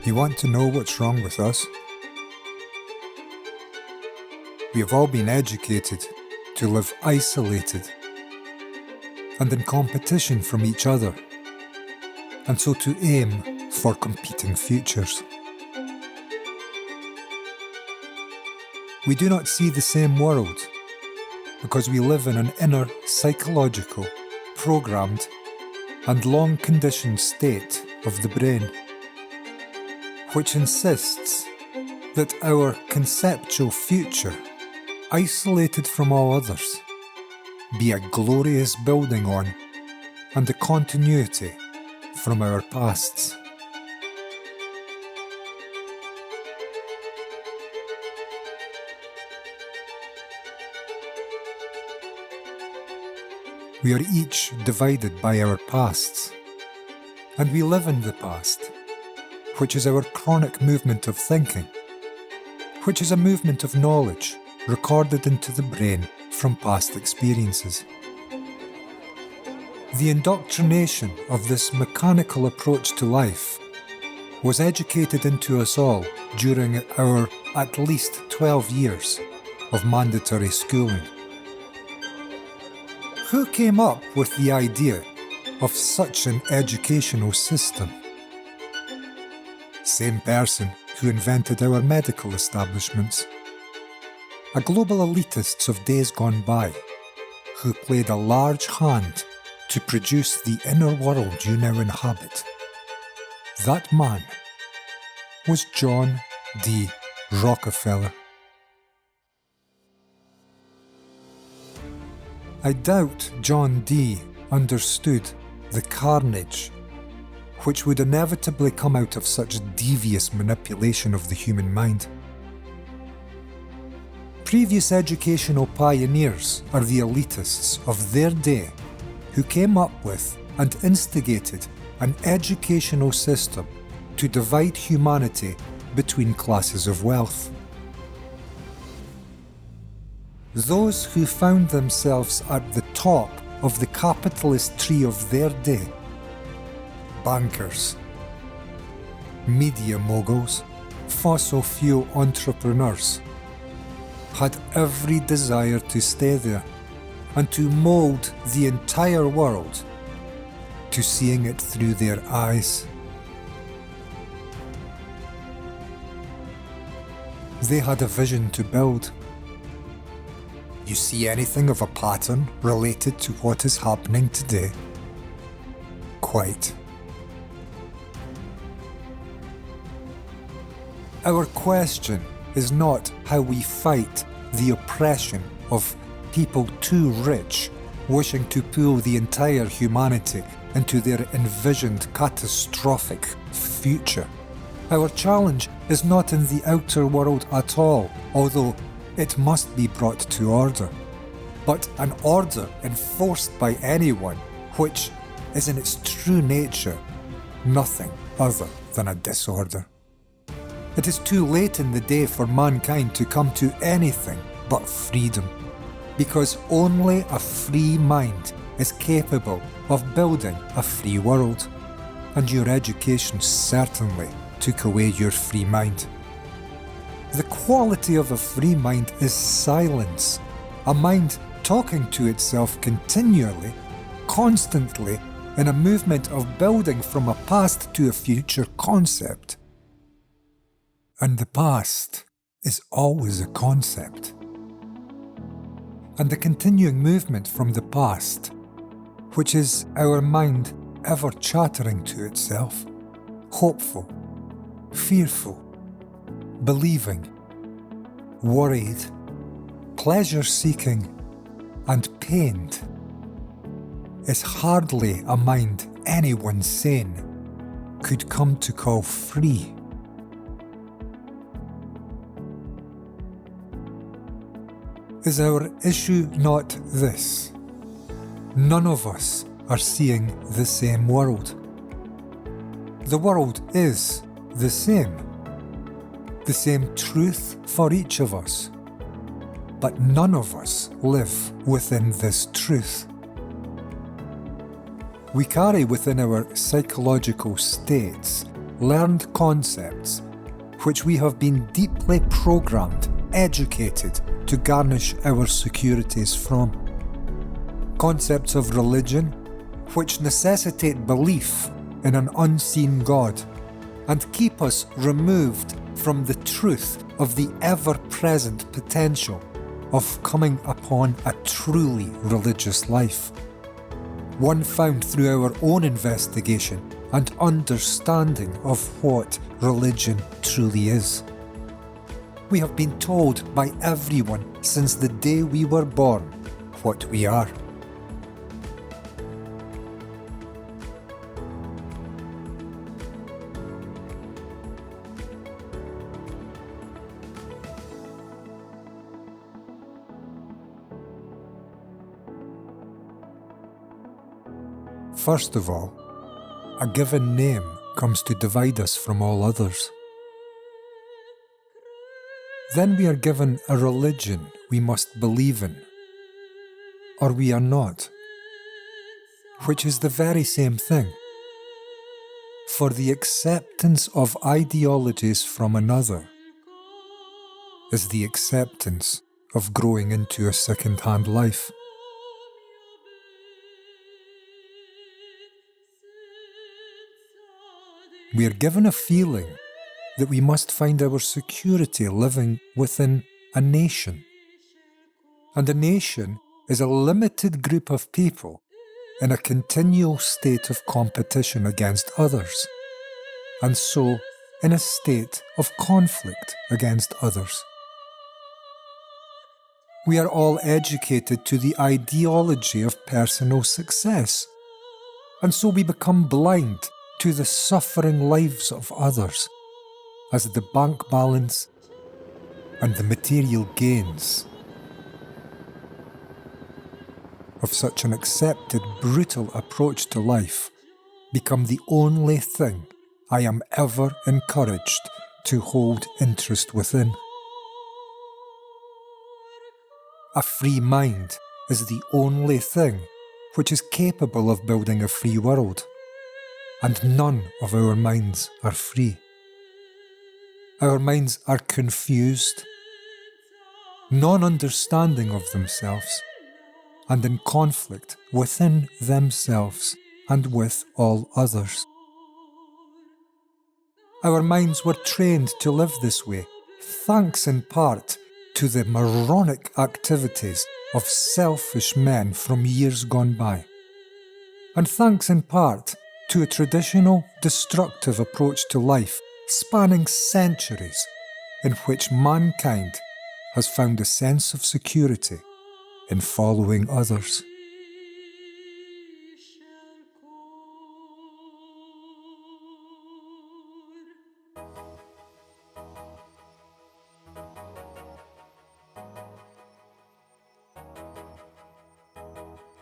You want to know what's wrong with us? We have all been educated to live isolated and in competition from each other, and so to aim for competing futures. We do not see the same world because we live in an inner psychological, programmed, and long-conditioned state of the brain, which insists that our conceptual future, isolated from all others, be a glorious building on and a continuity from our pasts. We are each divided by our pasts, and we live in the past, which is our chronic movement of thinking, which is a movement of knowledge recorded into the brain from past experiences. The indoctrination of this mechanical approach to life was educated into us all during our at least 12 years of mandatory schooling. Who came up with the idea of such an educational system? Same person who invented our medical establishments. A global elitists of days gone by, who played a large hand to produce the inner world you now inhabit. That man was John D. Rockefeller. I doubt John D. understood the carnage which would inevitably come out of such devious manipulation of the human mind. Previous educational pioneers are the elitists of their day who came up with and instigated an educational system to divide humanity between classes of wealth. Those who found themselves at the top of the capitalist tree of their day, bankers, media moguls, fossil fuel entrepreneurs, had every desire to stay there and to mould the entire world to seeing it through their eyes. They had a vision to build. You see anything of a pattern related to what is happening today? Quite. Our question is not how we fight the oppression of people too rich wishing to pull the entire humanity into their envisioned catastrophic future. Our challenge is not in the outer world at all, although it must be brought to order, but an order enforced by anyone which is in its true nature nothing other than a disorder. It is too late in the day for mankind to come to anything but freedom, because only a free mind is capable of building a free world, and your education certainly took away your free mind. The quality of a free mind is silence, a mind talking to itself continually, constantly, in a movement of building from a past to a future concept. And the past is always a concept. And the continuing movement from the past, which is our mind ever chattering to itself, hopeful, fearful, believing, worried, pleasure-seeking, and pained, is hardly a mind anyone sane could come to call free. Is our issue not this? None of us are seeing the same world. The world is the same truth for each of us, but none of us live within this truth. We carry within our psychological states learned concepts which we have been deeply programmed, educated to garnish our securities from. Concepts of religion which necessitate belief in an unseen God and keep us removed from the truth of the ever-present potential of coming upon a truly religious life. One found through our own investigation and understanding of what religion truly is. We have been told by everyone since the day we were born what we are. First of all, a given name comes to divide us from all others. Then we are given a religion we must believe in, or we are not, which is the very same thing. For the acceptance of ideologies from another is the acceptance of growing into a second-hand life. We are given a feeling that we must find our security living within a nation. And a nation is a limited group of people in a continual state of competition against others, and so in a state of conflict against others. We are all educated to the ideology of personal success, and so we become blind to the suffering lives of others as the bank balance and the material gains of such an accepted brutal approach to life become the only thing I am ever encouraged to hold interest within. A free mind is the only thing which is capable of building a free world, and none of our minds are free. Our minds are confused, non-understanding of themselves, and in conflict within themselves and with all others. Our minds were trained to live this way, thanks in part to the moronic activities of selfish men from years gone by, and thanks in part to a traditional, destructive approach to life spanning centuries in which mankind has found a sense of security in following others.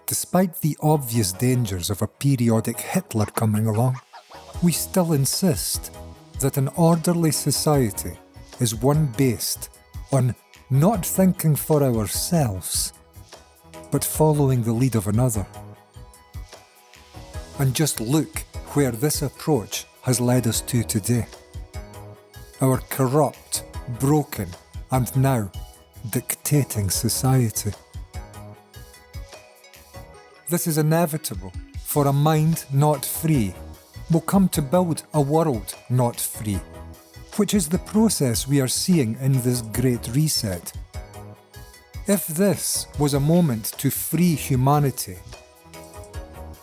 Despite the obvious dangers of a periodic Hitler coming along, we still insist that an orderly society is one based on not thinking for ourselves, but following the lead of another. And just look where this approach has led us to today. Our corrupt, broken, and now dictating society. This is inevitable, for a mind not free will come to build a world not free, which is the process we are seeing in this Great Reset. If this was a moment to free humanity,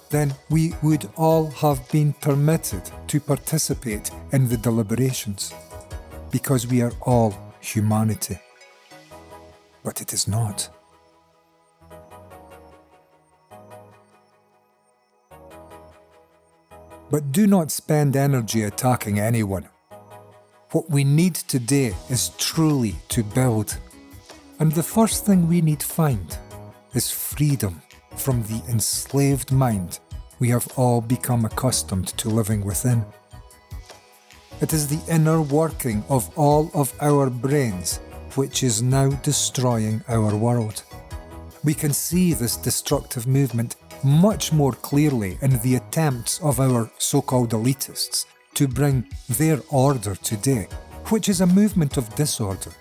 then we would all have been permitted to participate in the deliberations, because we are all humanity. But it is not. But do not spend energy attacking anyone. What we need today is truly to build. And the first thing we need to find is freedom from the enslaved mind we have all become accustomed to living within. It is the inner working of all of our brains which is now destroying our world. We can see this destructive movement much more clearly in the attempts of our so-called elitists to bring their order today, which is a movement of disorder,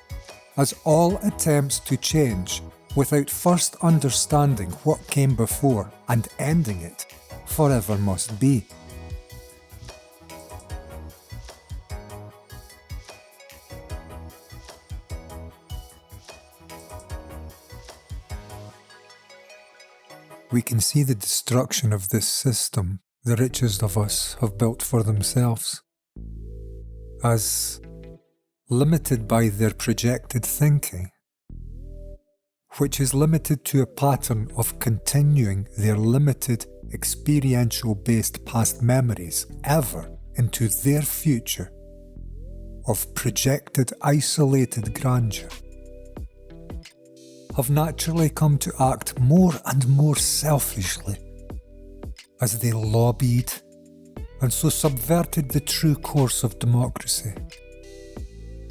as all attempts to change without first understanding what came before and ending it forever must be. We can see the destruction of this system the richest of us have built for themselves, as limited by their projected thinking, which is limited to a pattern of continuing their limited experiential-based past memories ever into their future of projected isolated grandeur, have naturally come to act more and more selfishly as they lobbied and so subverted the true course of democracy,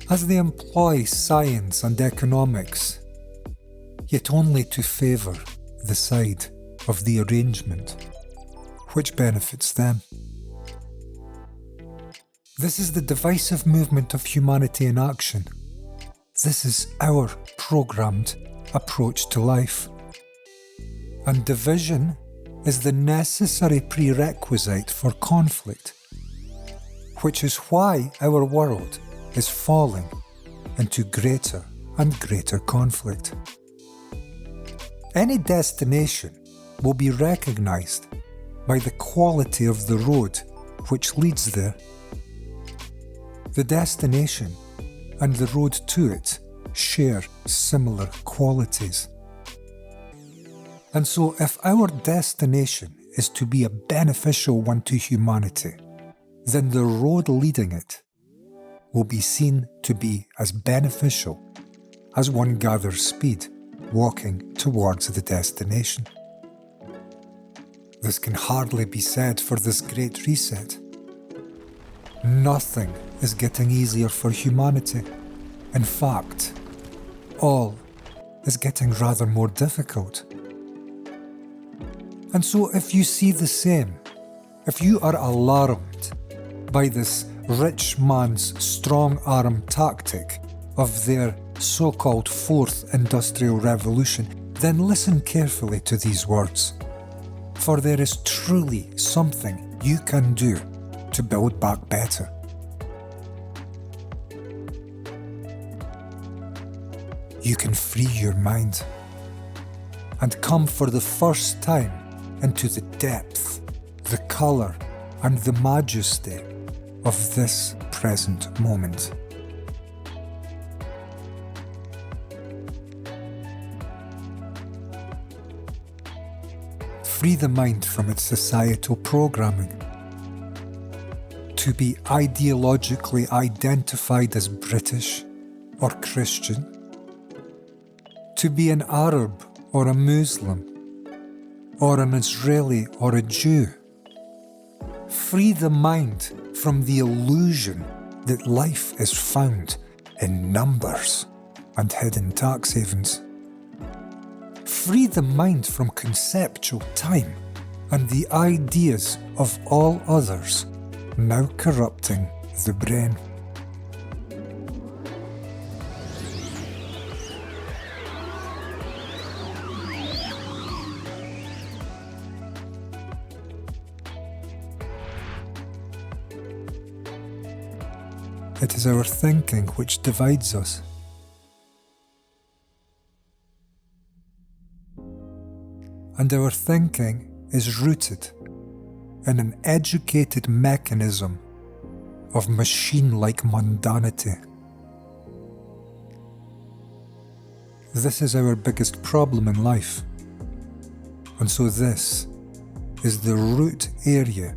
as they employ science and economics, yet only to favour the side of the arrangement which benefits them. This is the divisive movement of humanity in action. This is our programmed approach to life. And division is the necessary prerequisite for conflict, which is why our world is falling into greater and greater conflict. Any destination will be recognised by the quality of the road which leads there. The destination and the road to it share similar qualities. And so if our destination is to be a beneficial one to humanity, then the road leading it will be seen to be as beneficial as one gathers speed walking towards the destination. This can hardly be said for this great reset. Nothing is getting easier for humanity. In fact, all is getting rather more difficult. And so if you see the same, if you are alarmed by this rich man's strong-arm tactic of their so-called Fourth Industrial Revolution, then listen carefully to these words. For there is truly something you can do to build back better. You can free your mind and come for the first time into the depth, the colour and the majesty of this present moment. Free the mind from its societal programming. To be ideologically identified as British or Christian, to be an Arab or a Muslim, or an Israeli or a Jew. Free the mind from the illusion that life is found in numbers and hidden tax havens. Free the mind from conceptual time and the ideas of all others now corrupting the brain. It is our thinking which divides us. And our thinking is rooted in an educated mechanism of machine-like mundanity. This is our biggest problem in life. And so this is the root area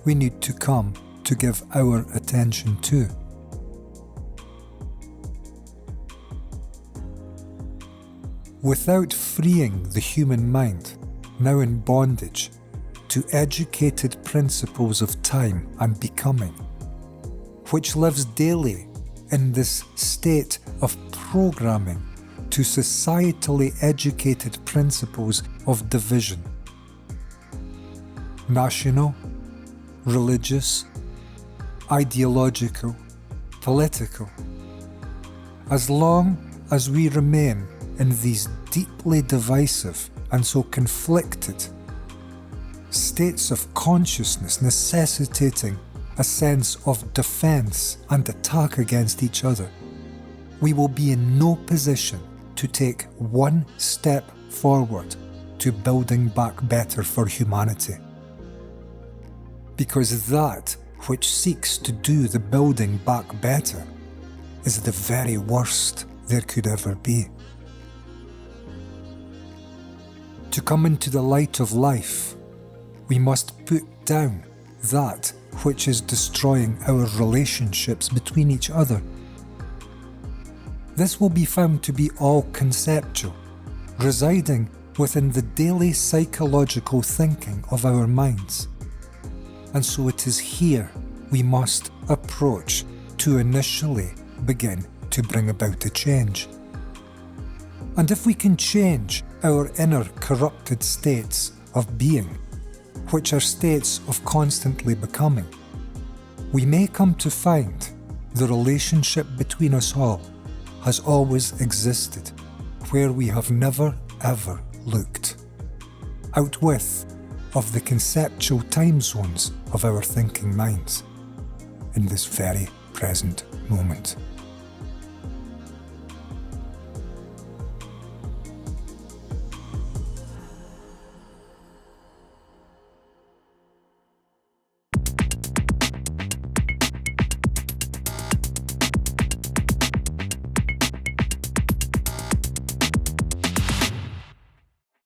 we need to come to give our attention to. Without freeing the human mind, now in bondage, to educated principles of time and becoming, which lives daily in this state of programming to societally educated principles of division, national, religious, ideological, political. As long as we remain in these deeply divisive and so conflicted states of consciousness necessitating a sense of defence and attack against each other, we will be in no position to take one step forward to building back better for humanity. Because that which seeks to do the building back better is the very worst there could ever be. To come into the light of life, we must put down that which is destroying our relationships between each other. This will be found to be all conceptual, residing within the daily psychological thinking of our minds. And so it is here we must approach to initially begin to bring about a change. And if we can change our inner corrupted states of being, which are states of constantly becoming, we may come to find the relationship between us all has always existed where we have never ever looked, outwith of the conceptual time zones of our thinking minds in this very present moment.